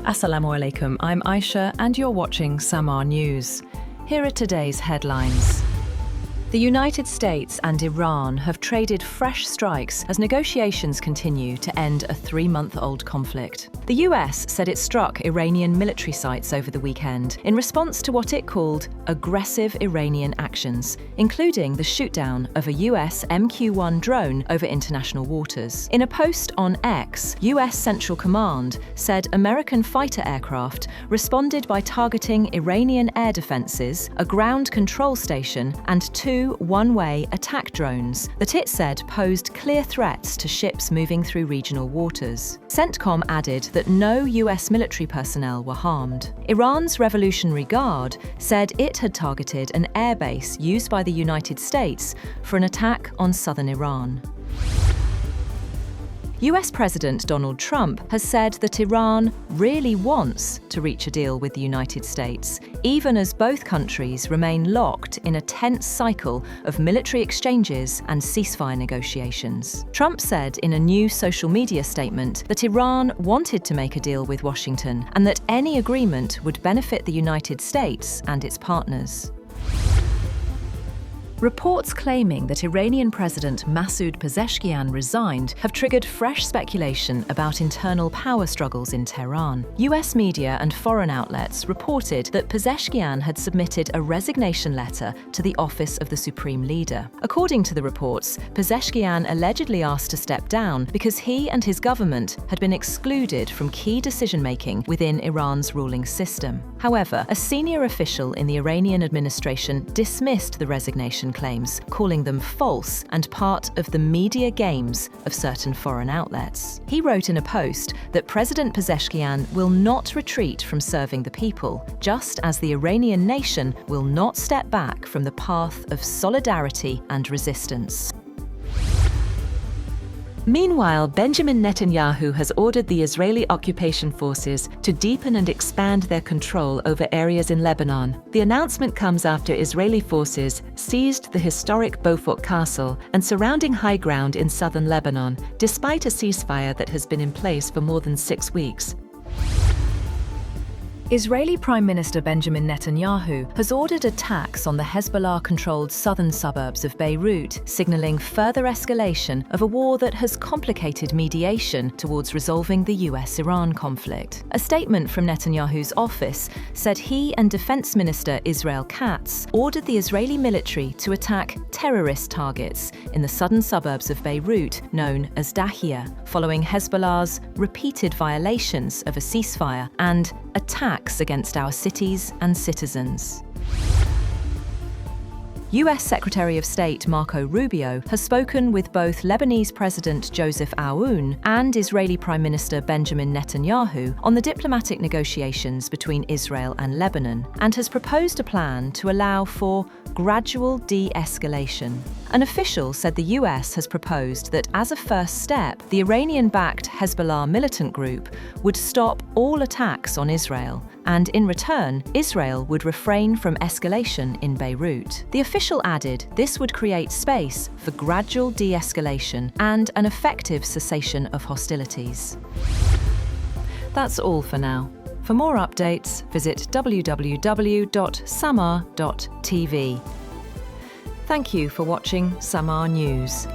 Assalamu alaikum, I'm Aisha and you're watching Samaa News. Here are today's headlines. The United States and Iran have traded fresh strikes as negotiations continue to end a 3-month-old conflict. The US said it struck Iranian military sites over the weekend in response to what it called aggressive Iranian actions, including the shootdown of a US MQ-1 drone over international waters. In a post on X, US Central Command said American fighter aircraft responded by targeting Iranian air defenses, a ground control station, and 2 one-way attack drones that it said posed clear threats to ships moving through regional waters. CENTCOM added that no US military personnel were harmed. Iran's Revolutionary Guard said it had targeted an airbase used by the United States for an attack on southern Iran. US President Donald Trump has said that Iran really wants to reach a deal with the United States, even as both countries remain locked in a tense cycle of military exchanges and ceasefire negotiations. Trump said in a new social media statement that Iran wanted to make a deal with Washington and that any agreement would benefit the United States and its partners. Reports claiming that Iranian President Masoud Pezeshkian resigned have triggered fresh speculation about internal power struggles in Tehran. US media and foreign outlets reported that Pezeshkian had submitted a resignation letter to the office of the Supreme Leader. According to the reports, Pezeshkian allegedly asked to step down because he and his government had been excluded from key decision-making within Iran's ruling system. However, a senior official in the Iranian administration dismissed the resignation claims, calling them false and part of the media games of certain foreign outlets. He wrote in a post that President Pezeshkian will not retreat from serving the people, just as the Iranian nation will not step back from the path of solidarity and resistance. Meanwhile, Benjamin Netanyahu has ordered the Israeli occupation forces to deepen and expand their control over areas in Lebanon. The announcement comes after Israeli forces seized the historic Beaufort Castle and surrounding high ground in southern Lebanon, despite a ceasefire that has been in place for more than 6 weeks. Israeli Prime Minister Benjamin Netanyahu has ordered attacks on the Hezbollah-controlled southern suburbs of Beirut, signalling further escalation of a war that has complicated mediation towards resolving the US-Iran conflict. A statement from Netanyahu's office said he and Defense Minister Israel Katz ordered the Israeli military to attack terrorist targets in the southern suburbs of Beirut, known as Dahia, following Hezbollah's repeated violations of a ceasefire and attacks against our cities and citizens. US Secretary of State Marco Rubio has spoken with both Lebanese President Joseph Aoun and Israeli Prime Minister Benjamin Netanyahu on the diplomatic negotiations between Israel and Lebanon, and has proposed a plan to allow for gradual de-escalation. An official said the US has proposed that as a first step, the Iranian-backed Hezbollah militant group would stop all attacks on Israel, and in return, Israel would refrain from escalation in Beirut. The official added this would create space for gradual de-escalation and an effective cessation of hostilities. That's all for now. For more updates, visit www.samaa.tv. Thank you for watching Samaa News.